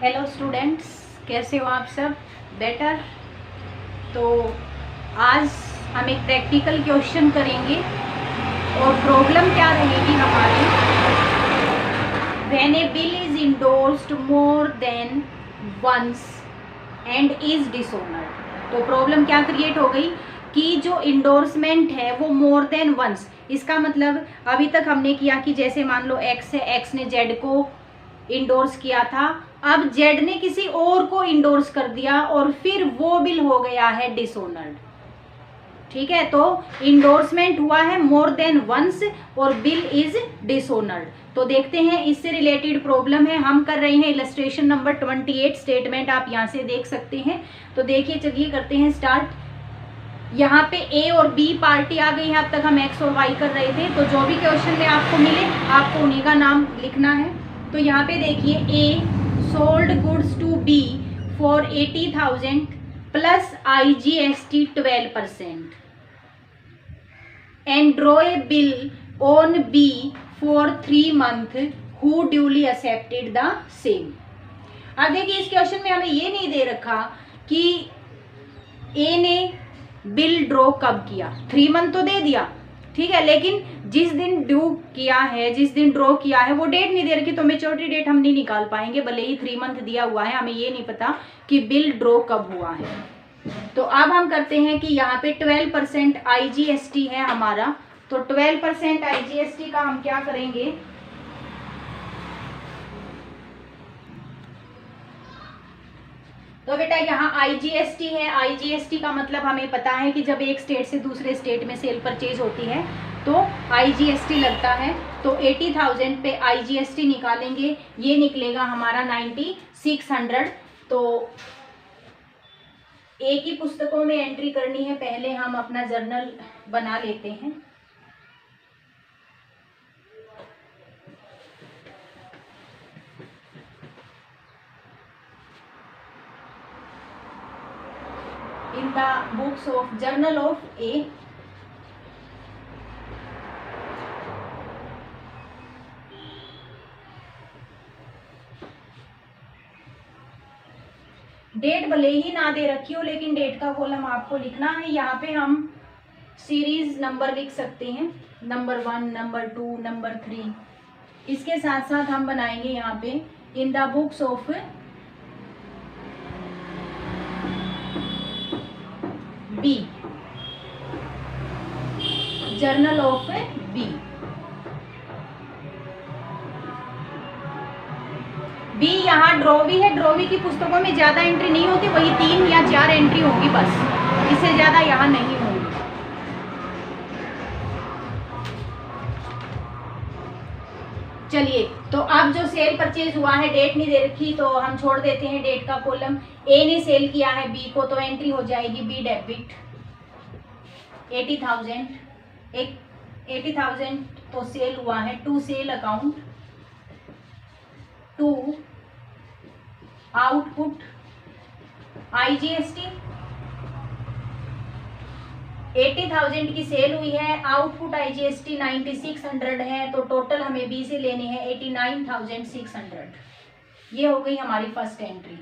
Hello students, कैसे हो आप सब? बेटर। तो आज हम एक प्रैक्टिकल क्वेश्चन करेंगे और प्रॉब्लम क्या रहेगी हमारी, when a bill is endorsed more than once and is dishonoured. तो प्रॉब्लम क्या क्रिएट हो गई कि जो इंडोर्समेंट है वो मोर देन वंस, इसका मतलब अभी तक हमने किया कि जैसे मान लो एक्स है, एक्स ने जेड को इंडोर्स किया था, अब जेड ने किसी और को इंडोर्स कर दिया और फिर वो बिल हो गया है डिसऑनर्ड। ठीक है, तो इंडोर्समेंट हुआ है मोर देन वंस और बिल इज डिसऑनर्ड। तो देखते हैं इससे रिलेटेड प्रॉब्लम है, हम कर रहे हैं इलस्ट्रेशन नंबर 28 स्टेटमेंट, आप यहां से देख सकते हैं। तो देखिए, चलिए करते हैं स्टार्ट। यहाँ पे ए और बी पार्टी आ गई है, अब तक हम एक्स और वाई कर रहे थे। तो जो भी क्वेश्चन में आपको मिले आपको उन्हीं का नाम लिखना है। तो यहाँ पे देखिए, A sold goods to B for 80,000 plus IGST 12% and draw a bill on B for 3 months who duly accepted the same. अब देखिए, इस क्वेश्चन में हमें ये नहीं दे रखा कि ए ने बिल ड्रॉ कब किया, 3 month तो दे दिया, ठीक है, लेकिन जिस दिन ड्यू किया है, जिस दिन ड्रॉ किया है वो डेट नहीं दे रखी, तो मेच्योरिटी डेट हम नहीं निकाल पाएंगे। भले ही 3 month दिया हुआ है, हमें ये नहीं पता कि बिल ड्रॉ कब हुआ है। तो अब हम करते हैं कि यहाँ पे 12% IGST है हमारा, तो 12% IGST का हम क्या करेंगे, तो बेटा यहाँ IGST है। IGST का मतलब हमें पता है कि जब एक स्टेट से दूसरे स्टेट में सेल परचेज होती है तो IGST लगता है। तो 80,000 पे IGST निकालेंगे, ये निकलेगा हमारा 9600। तो एक ही पुस्तकों में एंट्री करनी है, पहले हम अपना जर्नल बना लेते हैं। In the books of journal of A, date भले ही ना दे रखी हो लेकिन डेट का कॉलम आपको लिखना है। यहाँ पे हम सीरीज नंबर लिख सकते हैं, नंबर 1, नंबर 2, नंबर 3। इसके साथ साथ हम बनाएंगे यहाँ पे in the books of B, journal of B. B यहाँ ड्रॉवी है, ड्रॉवी की पुस्तकों में ज्यादा एंट्री नहीं होती, वही 3 या 4 एंट्री होगी बस, इससे ज्यादा यहाँ नहीं होगी। चलिए, तो अब जो सेल परचेज हुआ है, डेट नहीं दे रखी तो हम छोड़ देते हैं डेट का कॉलम। ए ने सेल किया है बी को, तो एंट्री हो जाएगी बी डेबिट 80,000। एक 80,000 तो सेल हुआ है, to sale account, to output IGST। 80,000 की सेल हुई है, आउटपुट IGST 9600 है, तो टोटल हमें बी से लेने हैं 89,600। ये हो गई हमारी फर्स्ट एंट्री।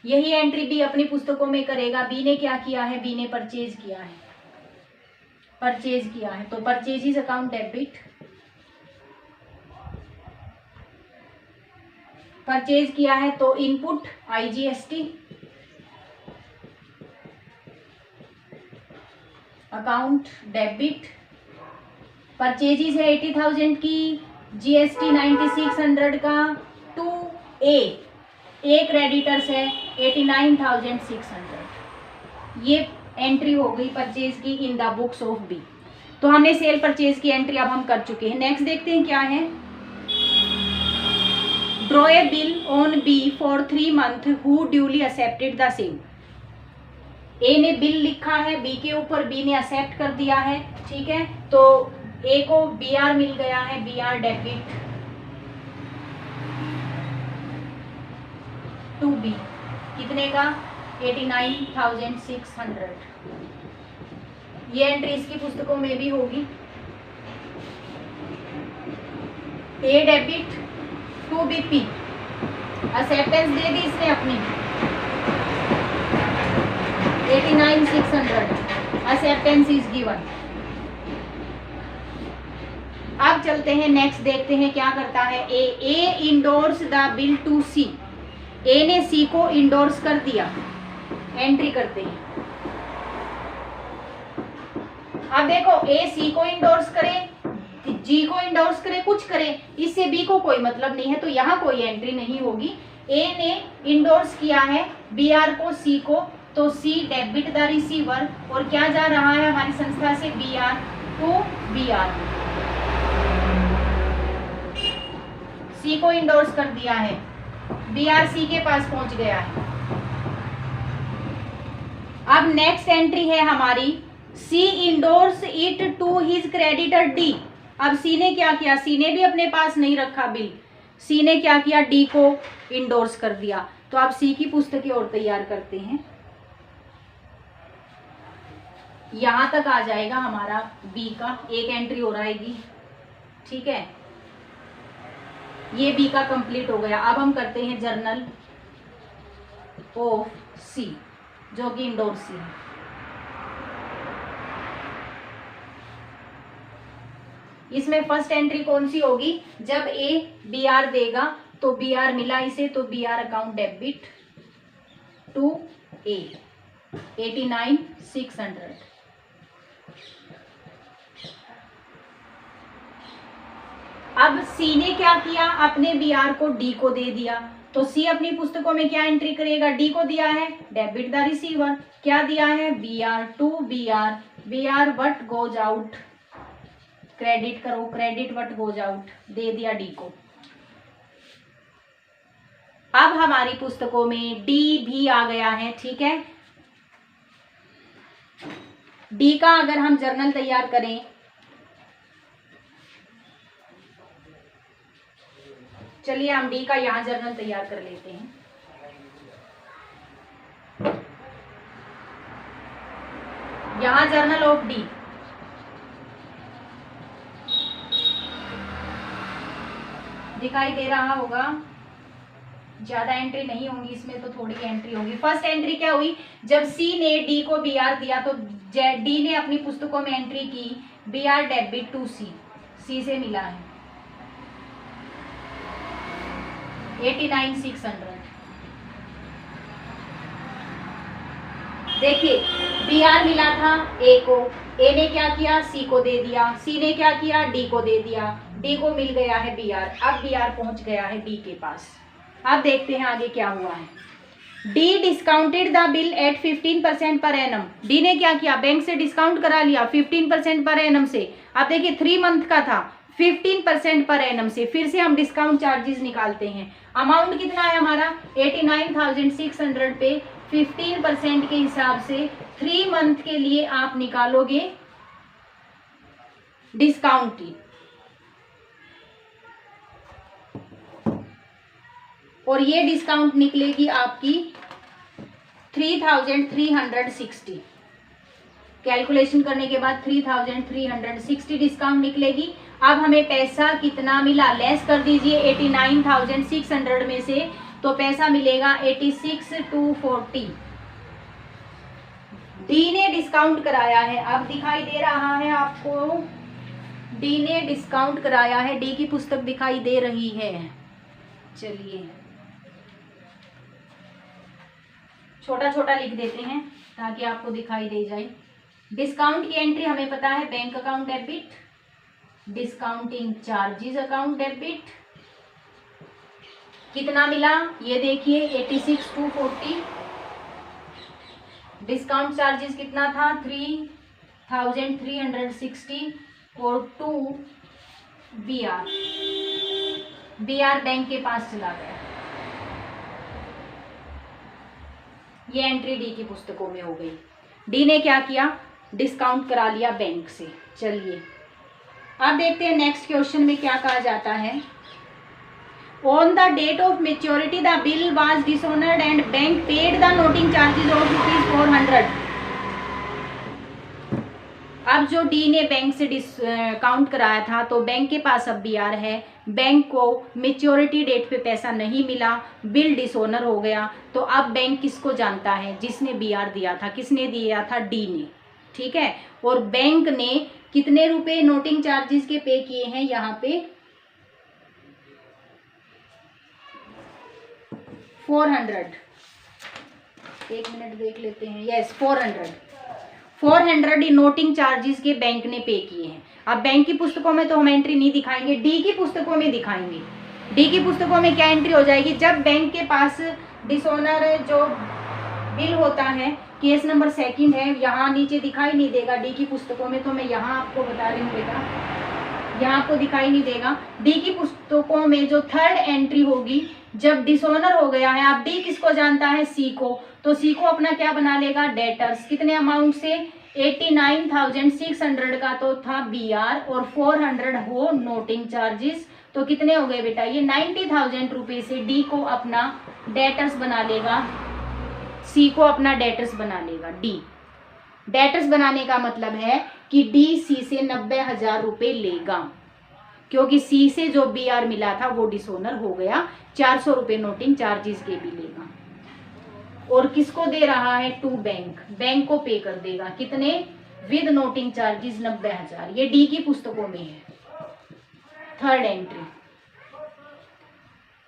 यही एंट्री बी अपनी पुस्तकों में करेगा। बी ने क्या किया है, बी ने परचेज किया है, परचेज किया है, तो परचेजेस अकाउंट डेबिट, परचेज किया है तो input IGST, account debit, purchases है 80,000 की, GST 9600 का, टू ए क्रेडिटर्स है 89,600। ये एंट्री हो गई परचेज की in the books of B. तो हमने सेल परचेज की एंट्री अब हम कर चुके हैं। नेक्स्ट देखते हैं क्या है, draw a bill on B for 3 months who duly accepted the same. A ने बिल लिखा है बी के ऊपर, बी ने एक्सेप्ट कर दिया है, ठीक है, तो ए को BR मिल गया है, BR डेबिट टू बी, कितने का, 89,600। ये एंट्री इसकी पुस्तकों में भी होगी। ए डेबिट टू BP, एक्सेप्टेंस दे दी इसने अपनी 89,600, एक्सेप्टेंस इज गिवन। अब चलते हैं नेक्स्ट, देखते हैं क्या करता है। ए इंडोर्स द बिल टू सी, ए ने सी को इंडोर्स कर दिया, एंट्री करते हैं। अब देखो ए सी को इंडोर्स करे, जी को इंडोर्स करे, कुछ करे, इससे बी को कोई मतलब नहीं है, तो यहाँ कोई एंट्री नहीं होगी। ए ने इंडोर्स किया है बी आर को सी को, तो सी डेबिट द रिसीवर, और क्या जा रहा है हमारी संस्था से B R to B R. C को इंडोर्स कर दिया है, बी आर सी के पास पहुंच गया है। अब नेक्स्ट एंट्री है हमारी, C endorse it to his creditor D. अब सी ने क्या किया, सी ने भी अपने पास नहीं रखा बिल, सी ने क्या किया, डी को इंडोर्स कर दिया। तो अब सी की पुस्तकें और तैयार करते हैं। यहां तक आ जाएगा हमारा बी का, एक एंट्री और आएगी, ठीक है, ये बी का कंप्लीट हो गया। अब हम करते हैं जर्नल ऑफ सी, जो कि इंडोर्स सी है। इसमें फर्स्ट एंट्री कौन सी होगी, जब ए बी आर देगा तो बी आर मिला इसे, तो B R account debit to A 89,600। अब सी ने क्या किया, अपने बी आर को डी को दे दिया, तो सी अपनी पुस्तकों में क्या एंट्री करेगा, डी को दिया है डेबिट द रिसीवर, क्या दिया है B R to B R what goes out, credit करो, क्रेडिट व्हाट गोज आउट, दे दिया डी को। अब हमारी पुस्तकों में डी भी आ गया है, ठीक है। डी का अगर हम जर्नल तैयार करें, चलिए हम डी का यहां जर्नल तैयार कर लेते हैं। यहां जर्नल ऑफ डी, दिखाई दे रहा होगा, ज्यादा एंट्री नहीं होंगी इसमें, तो थोड़ी एंट्री होगी। फर्स्ट एंट्री क्या हुई, जब सी ने डी को बी आर दिया तो डी ने अपनी पुस्तकों में एंट्री की बी आर डेबिट टू सी, सी से मिला है 89,600। देखिए बी आर मिला था ए को, ए ने क्या किया, सी को दे दिया, सी ने क्या किया, डी को दे दिया, डी को मिल गया है बी आर, अब बी आर पहुंच गया है डी के पास। अब देखते हैं आगे क्या हुआ है। D discounted the bill eight 15% per annum, D ने क्या किया, बैंक से डिस्काउंट करा लिया 15% पर एनम से। अब देखिए 3 मंथ का था, 15% पर एनम से, फिर से हम डिस्काउंट चार्जेस निकालते हैं। अमाउंट कितना है हमारा 89,600 पे 15% के हिसाब से 3 मंथ के लिए आप निकालोगे डिस्काउंट की, और ये डिस्काउंट निकलेगी आपकी 3,360। कैलकुलेशन करने के बाद 3,360 डिस्काउंट निकलेगी। अब हमें पैसा कितना मिला, लेस कर दीजिए 89,600 में से, तो पैसा मिलेगा 86,240। डी ने डिस्काउंट कराया है, अब दिखाई दे रहा है आपको, डी ने डिस्काउंट कराया है, डी की पुस्तक दिखाई दे रही है। चलिए छोटा छोटा लिख देते हैं ताकि आपको दिखाई दे जाए। डिस्काउंट की एंट्री हमें पता है, bank account debit, discounting charges account debit, कितना मिला ये देखिए 86,240। डिस्काउंट चार्जेस कितना था 3,360 और 2 बी आर बैंक के पास चला गया। ये एंट्री डी की पुस्तकों में हो गई। डी ने क्या किया, डिस्काउंट करा लिया बैंक से। चलिए अब देखते हैं नेक्स्ट क्वेश्चन में क्या कहा जाता है। On the date of maturity the bill was dishonoured and bank paid the noting charges of ₹400। अब जो डी ने बैंक से डिस्काउंट कराया था तो बैंक के पास अब बीआर है, बैंक को मेच्योरिटी डेट पे पैसा नहीं मिला, बिल डिसोनर हो गया, तो अब बैंक किसको जानता है? जिसने बीआर दिया था। किसने दिया था? डी ने। ठीक है, और बैंक ने कितने रुपए नोटिंग चार्जेस के पे किए हैं यहाँ पे? 400। एक मिनट देख लेते हैं। यस, 400 नोटिंग चार्जेस के बैंक ने पे किए हैं। अब बैंक की पुस्तकों में तो हम एंट्री नहीं दिखाएंगे, डी की पुस्तकों में दिखाएंगे। डी की पुस्तकों में क्या एंट्री हो जाएगी? जब बैंक के पास डिसोनर जो बिल होता है, केस नंबर 2 है, यहाँ नीचे दिखाई नहीं देगा डी की पुस्तकों में, तो मैं यहाँ आपको बता रही हूँ बेटा, यहाँ आपको दिखाई नहीं देगा। डी की पुस्तकों में जो 3rd एंट्री होगी, जब डिसोनर हो गया है, अब डी किसको जानता है? सी को। तो सी को अपना क्या बना लेगा? डेटर्स। कितने अमाउंट से? 89,600 का तो था बीआर और 400 हो नोटिंग चार्जेस, तो कितने हो गए बेटा? ये 90,000 रुपये से डी को अपना डेटर्स बना लेगा, सी को अपना डेटर्स बना लेगा। डी डेटर्स बनाने का मतलब है कि डी सी से 90,000 रुपये लेगा, क्योंकि सी से जो बीआर मिला था वो डिसोनर हो गया। 400 रुपये नोटिंग चार्जेस के भी लेगा। और किसको दे रहा है? To bank. बैंक को पे कर देगा। कितने? With noting charges 90,000। ये डी की पुस्तकों में है 3rd entry.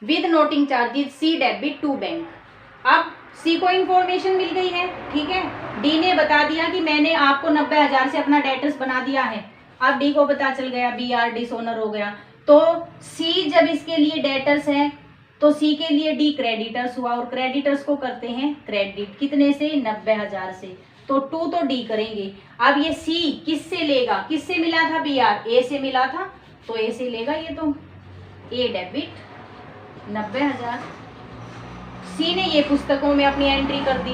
With noting charges C debit to bank. अब सी को इंफॉर्मेशन मिल गई है, ठीक है, डी ने बता दिया कि मैंने आपको 90,000 से अपना डेटर्स बना दिया है। अब डी को पता चल गया बीआर डिसोनर हो गया, तो सी जब इसके लिए डेटर्स है तो सी के लिए डी क्रेडिटर्स हुआ, और क्रेडिटर्स को करते हैं क्रेडिट। कितने से? 90,000 से। तो 2 तो डी करेंगे। अब ये सी किससे लेगा? किससे मिला था बीआर? ए से मिला था, तो ए से लेगा। ये तो ए डेबिट 90,000। सी ने ये पुस्तकों में अपनी एंट्री कर दी।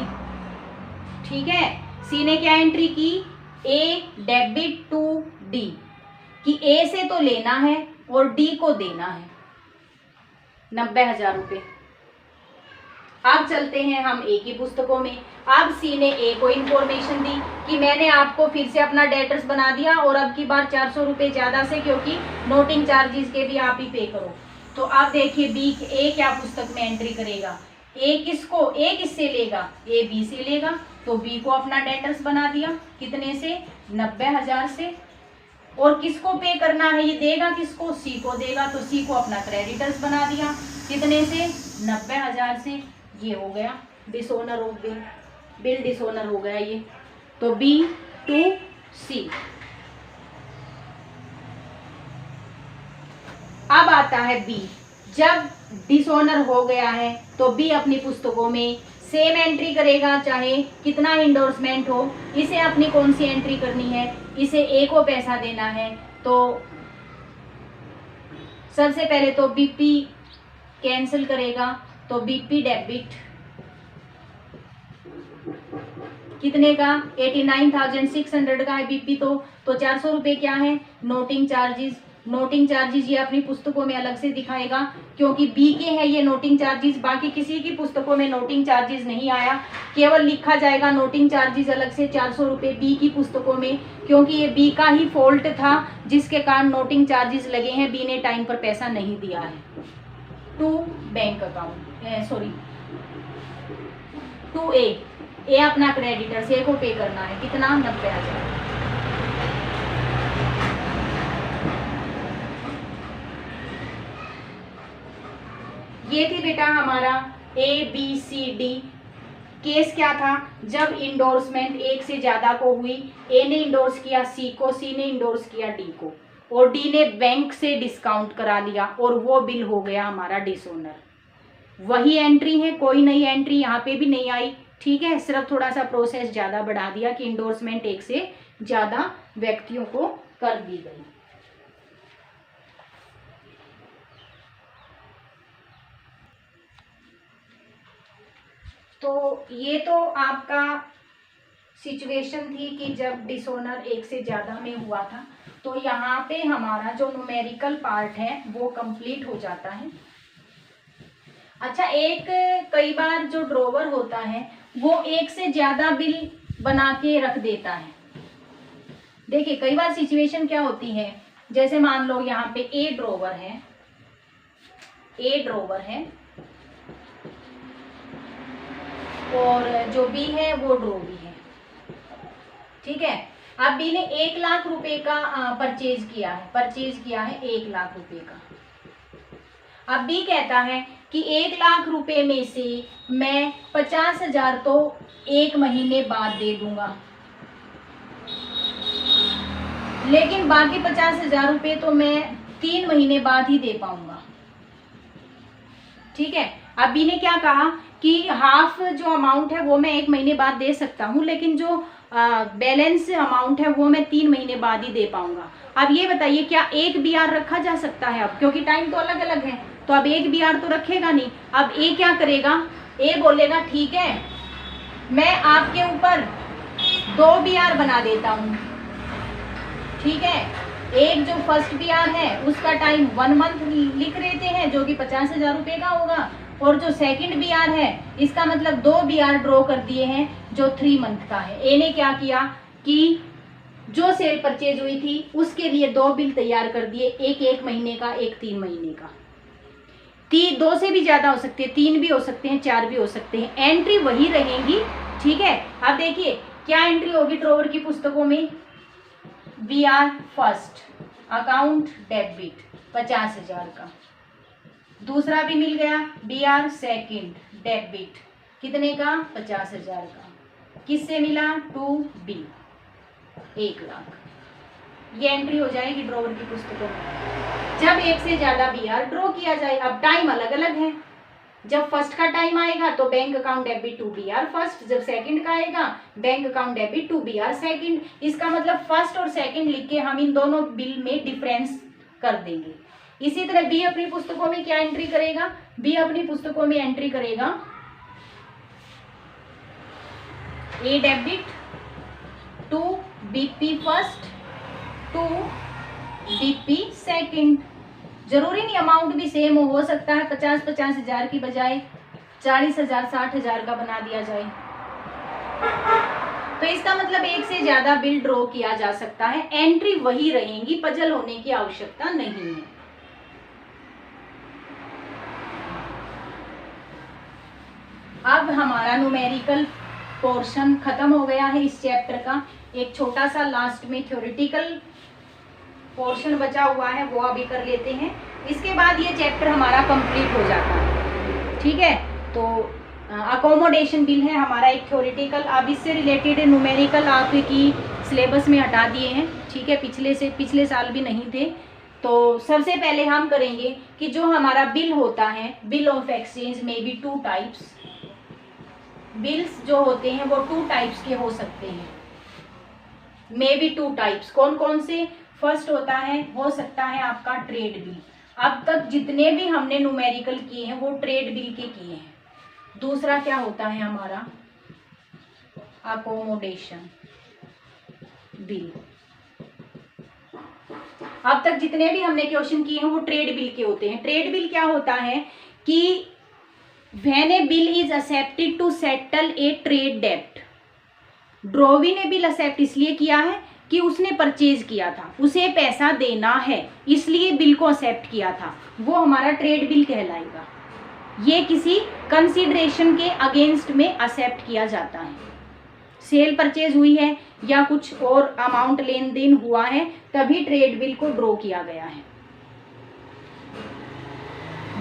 ठीक है, सी ने क्या एंट्री की? ए डेबिट टू डी, कि ए से तो लेना है और डी को देना है 90,000 रुपये। अब चलते हैं हम ए की पुस्तकों में। अब सी ने ए को इंफॉर्मेशन दी कि मैंने आपको फिर से अपना डेटर्स बना दिया और अब की बार 400 रुपये ज्यादा से, क्योंकि नोटिंग चार्जेस के भी आप ही पे करो। तो अब देखिए बी ए क्या पुस्तक में एंट्री करेगा? ए किसको? ए किससे लेगा? ए बी से लेगा, तो बी को अपना डेटर्स बना दिया। कितने से? 90,000 से। और किसको पे करना है? ये देगा किसको? सी को देगा, तो सी को अपना क्रेडिटर्स बना दिया। कितने से? 90,000 से। ये हो गया डिसोनर ऑफ बिल, बिल डिसोनर हो गया ये। तो बी टू सी। अब आता है बी। जब डिसोनर हो गया है तो बी अपनी पुस्तकों में सेम एंट्री करेगा, चाहे कितना इंडोर्समेंट हो। इसे अपनी कौन सी एंट्री करनी है? इसे ए को पैसा देना है, तो सबसे पहले तो बीपी कैंसिल करेगा, तो बीपी डेबिट कितने का? 89,600 का है बीपी। तो 400 रुपये क्या है? Noting charges. नोटिंग चार्जेस ये अपनी पुस्तकों में अलग से दिखाएगा, क्योंकि बी के है ये नोटिंग चार्जेस। बाकी किसी की पुस्तकों में नोटिंग चार्जेस नहीं आया, केवल लिखा जाएगा नोटिंग चार्जेस अलग से 400 रुपये बी की पुस्तकों में, क्योंकि ये बी का ही फॉल्ट था जिसके कारण नोटिंग चार्जेस लगे हैं। बी ने टाइम पर पैसा नहीं दिया है। To bank account, sorry to A. A अपना क्रेडिटर्स, ए को पे करना है। कितना? 90,000। ये थी बेटा हमारा A B C D. Case क्या था? जब इंडोर्समेंट एक से ज्यादा को हुई, ए ने इंडोर्स किया सी को, सी ने इंडोर्स किया डी को, और डी ने बैंक से डिस्काउंट करा लिया और वो बिल हो गया हमारा डिसोनर। वही एंट्री है, कोई नई एंट्री यहाँ पे भी नहीं आई। ठीक है, सिर्फ थोड़ा सा प्रोसेस ज्यादा बढ़ा दिया कि इंडोर्समेंट एक से ज्यादा व्यक्तियों को कर दी गई। तो ये तो आपका सिचुएशन थी कि जब डिसोनर एक से ज़्यादा में हुआ था। तो यहाँ पे हमारा जो न्यूमेरिकल पार्ट है वो कंप्लीट हो जाता है। अच्छा, एक कई बार जो ड्रॉवर होता है वो एक से ज़्यादा बिल बना के रख देता है। देखिए कई बार सिचुएशन क्या होती है, जैसे मान लो यहाँ पे ए ड्रोवर है, ए ड्रोवर है और जो बी है वो ड्रो बी है, ठीक है। अब बी ने 1 लाख रुपए का परचेज किया है 1 लाख रुपए का। अब बी कहता है कि 1 लाख रुपए में से मैं 50,000 तो 1 महीने बाद दे दूंगा, लेकिन बाकी 50,000 रुपए तो मैं 3 महीने बाद ही दे पाऊंगा, ठीक है। अब बी ने क्या कहा कि हाफ जो अमाउंट है वो मैं 1 महीने बाद दे सकता हूँ, लेकिन जो बैलेंस अमाउंट है वो मैं 3 महीने बाद ही दे पाऊंगा। अब ये बताइए क्या एक BR रखा जा सकता है? अब क्योंकि टाइम तो अलग अलग है, तो अब एक BR तो रखेगा नहीं। अब ए क्या करेगा, ए बोलेगा ठीक है मैं आपके ऊपर 2 BR बना देता हूँ, ठीक है। एक जो फर्स्ट BR है उसका टाइम 1 मंथ लिख लेते हैं जो कि 50,000 रुपए का होगा, और जो सेकंड BR है इसका मतलब 2 BR ड्रॉ कर दिए हैं जो 3 मंथ का है। ए ने क्या किया कि जो सेल परचेज हुई थी उसके लिए 2 बिल तैयार कर दिए, एक 1 महीने का, एक 3 महीने का। 2 से भी ज्यादा हो सकते हैं, 3 भी हो सकते हैं, 4 भी हो सकते हैं, एंट्री वही रहेंगी, ठीक है। अब देखिए क्या एंट्री होगी ड्रॉवर की पुस्तकों में, BR फर्स्ट अकाउंट डेबिट 50,000 का, दूसरा भी मिल गया BR सेकंड डेबिट कितने का, 50,000 का, किससे मिला, टू बी 1 लाख। ये एंट्री हो जाएगी ड्रॉवर की पुस्तकों में जब एक से ज्यादा BR ड्रॉ किया जाए। अब टाइम अलग अलग है, जब फर्स्ट का टाइम आएगा तो bank account debit to BR first, जब सेकंड का आएगा bank account debit to BR second. इसका मतलब फर्स्ट और सेकंड लिख के हम इन दोनों बिल में डिफरेंस कर देंगे। इसी तरह बी अपनी पुस्तकों में क्या एंट्री करेगा, बी अपनी पुस्तकों में एंट्री करेगा A debit to BP first to BP second. जरूरी नहीं अमाउंट भी सेम हो सकता है 50,000 की बजाय 40,000 60,000 का बना दिया जाए। तो इसका मतलब एक से ज्यादा बिल ड्रॉ किया जा सकता है, एंट्री वही रहेंगी, पजल होने की आवश्यकता नहीं है। अब हमारा न्यूमेरिकल पोर्शन खत्म हो गया है इस चैप्टर का। एक छोटा सा लास्ट में थ्योरेटिकल पोर्शन बचा हुआ है वो अभी कर लेते हैं, इसके बाद ये चैप्टर हमारा कंप्लीट हो जाता है, ठीक है। तो अकोमोडेशन बिल है हमारा एक थ्योरेटिकल। अब इससे रिलेटेड न्यूमेरिकल आपकी सिलेबस में हटा दिए हैं, ठीक है, पिछले साल भी नहीं थे। तो सबसे पहले हम करेंगे कि जो हमारा बिल होता है, बिल ऑफ एक्सचेंज में भी 2 टाइप्स, बिल्स जो होते हैं वो 2 टाइप्स के हो सकते हैं, मे बी 2 टाइप्स। कौन कौन से, फर्स्ट होता है, हो सकता है आपका ट्रेड बिल। अब तक जितने भी हमने न्यूमेरिकल किए हैं वो ट्रेड बिल के किए हैं। दूसरा क्या होता है हमारा, अकोमोडेशन बिल। अब तक जितने भी हमने क्वेश्चन किए हैं वो ट्रेड बिल के होते हैं। ट्रेड बिल क्या होता है कि when a bill is accepted to settle a trade डेब्ट। ड्रॉवी ने बिल एक्सेप्ट इसलिए किया है कि उसने परचेज किया था, उसे पैसा देना है, इसलिए बिल को एक्सेप्ट किया था, वो हमारा ट्रेड बिल कहलाएगा। ये किसी कंसीडरेशन के अगेंस्ट में एक्सेप्ट किया जाता है। सेल परचेज हुई है या कुछ और अमाउंट लेन देन हुआ है तभी ट्रेड बिल को ड्रॉ किया गया है।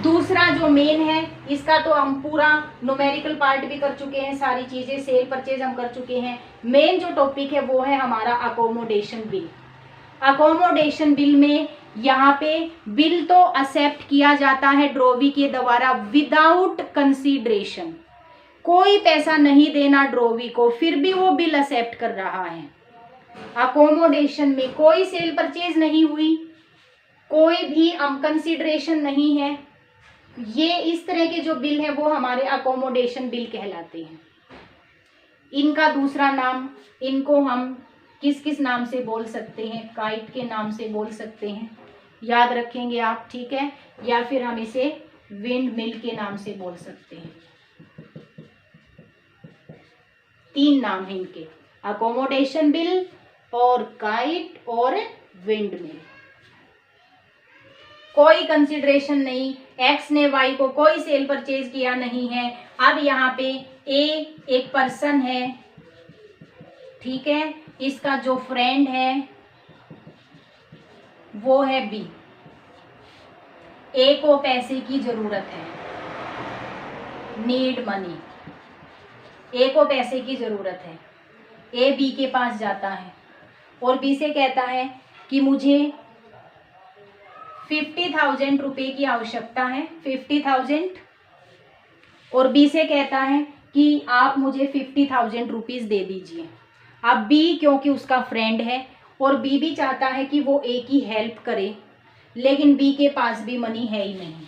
दूसरा जो मेन है, इसका तो हम पूरा न्यूमेरिकल पार्ट भी कर चुके हैं, सारी चीजें सेल परचेज हम कर चुके हैं। मेन जो टॉपिक है वो है हमारा अकोमोडेशन बिल। अकोमोडेशन बिल में यहाँ पे बिल तो एक्सेप्ट किया जाता है ड्रॉवी के द्वारा विदाउट कंसीडरेशन, कोई पैसा नहीं देना ड्रॉवी को, फिर भी वो बिल एक्सेप्ट कर रहा है। अकोमोडेशन में कोई सेल परचेज नहीं हुई, कोई भी कंसीडरेशन नहीं है, ये इस तरह के जो बिल है वो हमारे अकोमोडेशन बिल कहलाते हैं। इनका दूसरा नाम, इनको हम किस किस नाम से बोल सकते हैं, काइट के नाम से बोल सकते हैं, याद रखेंगे आप, ठीक है, या फिर हम इसे विंड मिल के नाम से बोल सकते हैं। 3 नाम है इनके, अकोमोडेशन बिल, और काइट और विंडमिल। कोई कंसिडरेशन नहीं, एक्स ने वाई को कोई सेल परचेज किया नहीं है। अब यहाँ पे ए एक पर्सन है, ठीक है, इसका जो फ्रेंड है वो है बी। ए को पैसे की जरूरत है, नीड मनी, ए को पैसे की जरूरत है। ए बी के पास जाता है और बी से कहता है कि मुझे 50,000 रुपए की आवश्यकता है, 50,000, और बी से कहता है कि आप मुझे 50,000 रुपीज दे दीजिए। अब बी क्योंकि उसका फ्रेंड है और बी भी चाहता है कि वो ए की हेल्प करे, लेकिन बी के पास भी मनी है ही नहीं,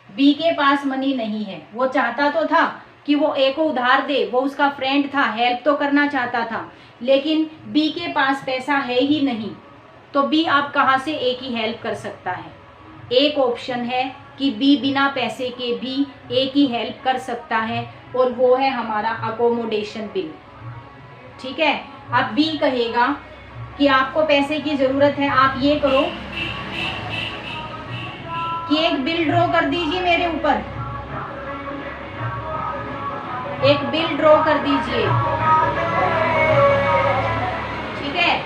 बी के पास मनी नहीं है। वो चाहता तो था कि वो ए को उधार दे, वो उसका फ्रेंड था, हेल्प तो करना चाहता था, लेकिन बी के पास पैसा है ही नहीं। तो बी आप कहाँ से ए की हेल्प कर सकता है? एक ऑप्शन है कि बी बिना पैसे के भी ए की हेल्प कर सकता है, और वो है हमारा अकोमोडेशन बिल, ठीक है। अब बी कहेगा कि आपको पैसे की जरूरत है, आप ये करो कि एक बिल ड्रॉ कर दीजिए मेरे ऊपर, एक बिल ड्रॉ कर दीजिए, ठीक है।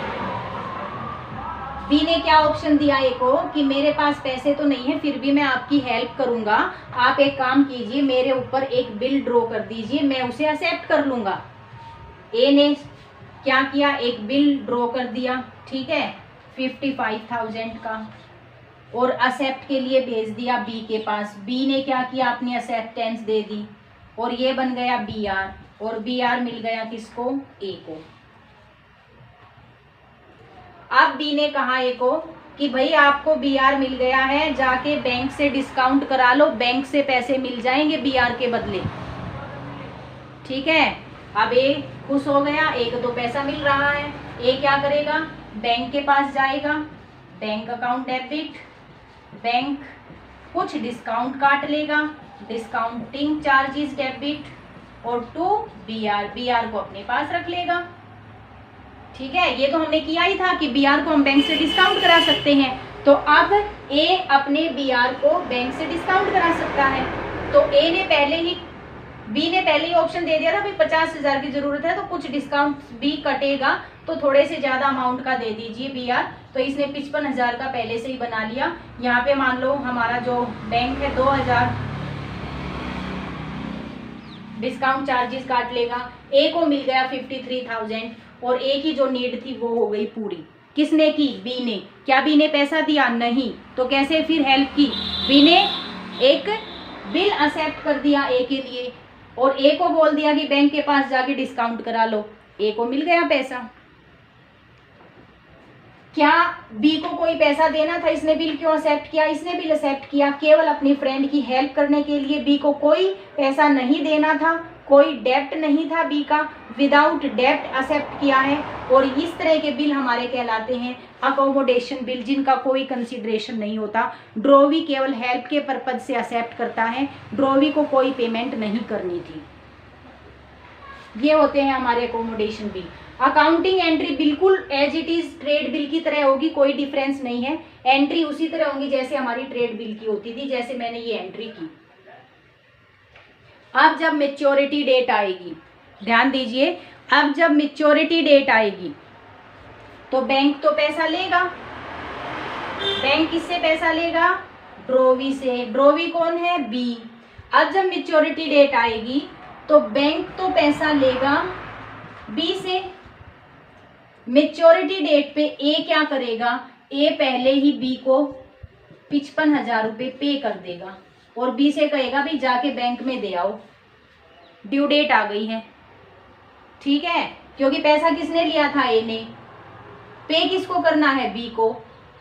बी ने क्या ऑप्शन दिया ए को कि मेरे पास पैसे तो नहीं है, फिर भी मैं आपकी हेल्प करूंगा, आप एक काम कीजिए, मेरे ऊपर एक बिल ड्रॉ कर दीजिए, मैं उसे एक्सेप्ट कर लूंगा। ए ने क्या किया, एक बिल ड्रॉ कर दिया, ठीक है, 55,000 का, और एक्सेप्ट के लिए भेज दिया बी के पास। बी ने क्या किया, अपनी एक्सेप्टेंस दे दी, और ये बन गया बी आर, और बी आर मिल गया किसको, ए को। अब बी ने कहा ए को कि भाई आपको बी आर मिल गया है, जाके बैंक से डिस्काउंट करा लो, बैंक से पैसे मिल जाएंगे बी आर के बदले, ठीक है। अब ए खुश हो गया, ए को तो पैसा मिल रहा है। ए क्या करेगा, बैंक के पास जाएगा, बैंक अकाउंट डेबिट, बैंक कुछ डिस्काउंट काट लेगा, डिस्काउंटिंग चार्जेस डेबिट, और टू बी आर को अपने पास रख लेगा, ठीक है। ये तो हमने किया ही था कि बी आर को हम बैंक से डिस्काउंट करा सकते हैं, तो अब ए अपने बी आर को बैंक से डिस्काउंट करा सकता है। तो ए ने पहले ही, बी ने पहले ही ऑप्शन दे दिया था भाई 50,000 की जरूरत है, तो कुछ डिस्काउंट भी कटेगा, तो थोड़े से ज्यादा अमाउंट का दे दीजिए बी आर। तो इसने 55,000 का पहले से ही बना लिया। यहाँ पे मान लो हमारा जो बैंक है 2,000 डिस्काउंट चार्जेस काट लेगा, ए को मिल गया 53,000, और ए की जो नीड थी वो हो गई पूरी। किसने की, बी ने। क्या बी ने पैसा दिया, नहीं, तो कैसे फिर हेल्प की, बी ने एक बिल एक्सेप्ट कर दिया ए के लिए, और ए को बोल दिया कि बैंक के पास जाके डिस्काउंट करा लो, ए को मिल गया पैसा। क्या बी को कोई पैसा देना था, इसने बिल क्यों एक्सेप्ट किया, इसने बिल एक्सेप्ट किया केवल अपनी फ्रेंड की हेल्प करने के लिए। बी को कोई पैसा नहीं देना था, कोई डेब्ट नहीं था बी का, विदाउट डेब्ट एक्सेप्ट किया है। और इस तरह के बिल हमारे कहलाते हैं अकोमोडेशन बिल, जिनका कोई कंसिडरेशन नहीं होता। ड्रॉवी केवल हेल्प के पर्पज से एक्सेप्ट करता है, ड्रॉवी को कोई पेमेंट नहीं करनी थी। ये होते हैं हमारे अकोमोडेशन बिल। अकाउंटिंग एंट्री बिल्कुल as it is trade bill की तरह होगी, कोई डिफरेंस नहीं है। एंट्री उसी तरह होंगी जैसे हमारी ट्रेड बिल की होती थी, जैसे मैंने ये एंट्री की। अब जब मैच्योरिटी डेट आएगी, ध्यान दीजिए, अब जब मैच्योरिटी डेट आएगी तो बैंक तो पैसा लेगा। बैंक किससे पैसा लेगा, ड्रॉवी से। ड्रॉवी कौन है, बी। अब जब मैच्योरिटी डेट आएगी तो बैंक तो पैसा लेगा बी से। मैच्योरिटी डेट पे ए क्या करेगा, ए पहले ही बी को 55,000 रुपये पे कर देगा, और बी से कहेगा भी जाके बैंक में दे आओ, ड्यू डेट आ गई है, ठीक है। क्योंकि पैसा किसने लिया था, ए ने। पे किसको करना है, बी को।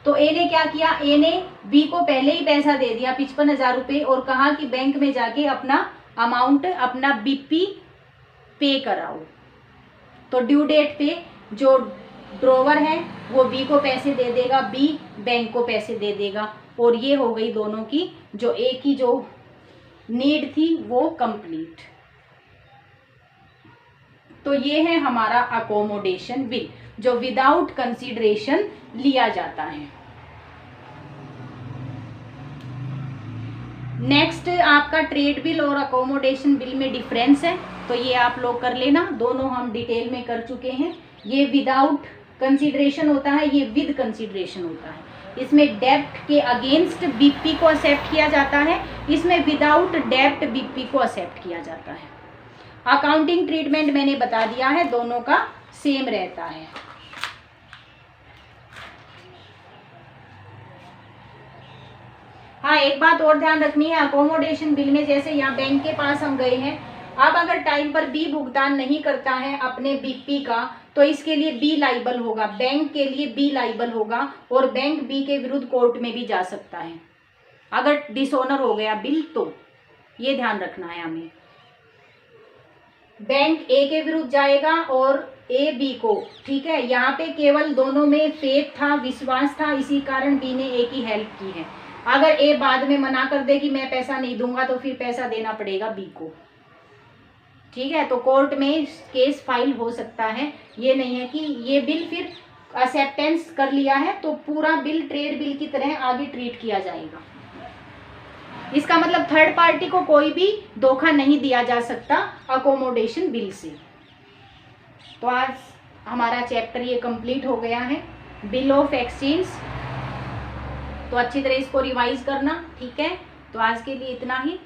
तो ए ने क्या किया, ए ने बी को पहले ही पैसा दे दिया 55,000 रुपये, और कहा कि बैंक में जाके अपना अमाउंट, अपना बीपी पे कराओ। तो ड्यू डेट पे जो ड्रॉवर है वो बी को पैसे दे देगा, बी बैंक को पैसे दे देगा, और ये हो गई दोनों की जो ए की जो नीड थी वो कंप्लीट। तो ये है हमारा अकोमोडेशन बिल जो विदाउट कंसीडरेशन लिया जाता है। नेक्स्ट आपका ट्रेड बिल और अकोमोडेशन बिल में डिफरेंस है, तो ये आप लोग कर लेना, दोनों हम डिटेल में कर चुके हैं। ये विदाउट कंसीडरेशन होता है, ये विद कंसीडरेशन होता है। इसमें डेब्ट के अगेंस्ट बीपी को एक्सेप्ट किया जाता है, इसमें विदाउट डेब्ट बीपी को एक्सेप्ट किया जाता है। अकाउंटिंग ट्रीटमेंट मैंने बता दिया है, दोनों का सेम रहता है। हाँ, एक बात और ध्यान रखनी है, अकोमोडेशन बिल में जैसे यहाँ बैंक के पास हम गए हैं, अब अगर टाइम पर बी भुगतान नहीं करता है अपने बीपी का, तो इसके लिए बी लाइबल होगा, बैंक के लिए बी लाइबल होगा और बैंक बी के विरुद्ध कोर्ट में भी जा सकता है अगर डिसऑनर हो गया बिल। तो ये ध्यान रखना है हमें, बैंक ए के विरुद्ध जाएगा और ए बी को, ठीक है। यहाँ पे केवल दोनों में फेथ था, विश्वास था, इसी कारण बी ने ए की हेल्प की है। अगर ए बाद में मना कर दे कि मैं पैसा नहीं दूंगा, तो फिर पैसा देना पड़ेगा बी को, ठीक है। तो कोर्ट में केस फाइल हो सकता है, ये नहीं है कि ये बिल फिर एक्सेप्टेंस कर लिया है तो पूरा बिल ट्रेड बिल की तरह आगे ट्रीट किया जाएगा। इसका मतलब थर्ड पार्टी को कोई भी धोखा नहीं दिया जा सकता अकोमोडेशन बिल से। तो आज हमारा चैप्टर ये कंप्लीट हो गया है, बिल ऑफ एक्सचेंज। तो अच्छी तरह इसको रिवाइज करना, ठीक है। तो आज के लिए इतना ही।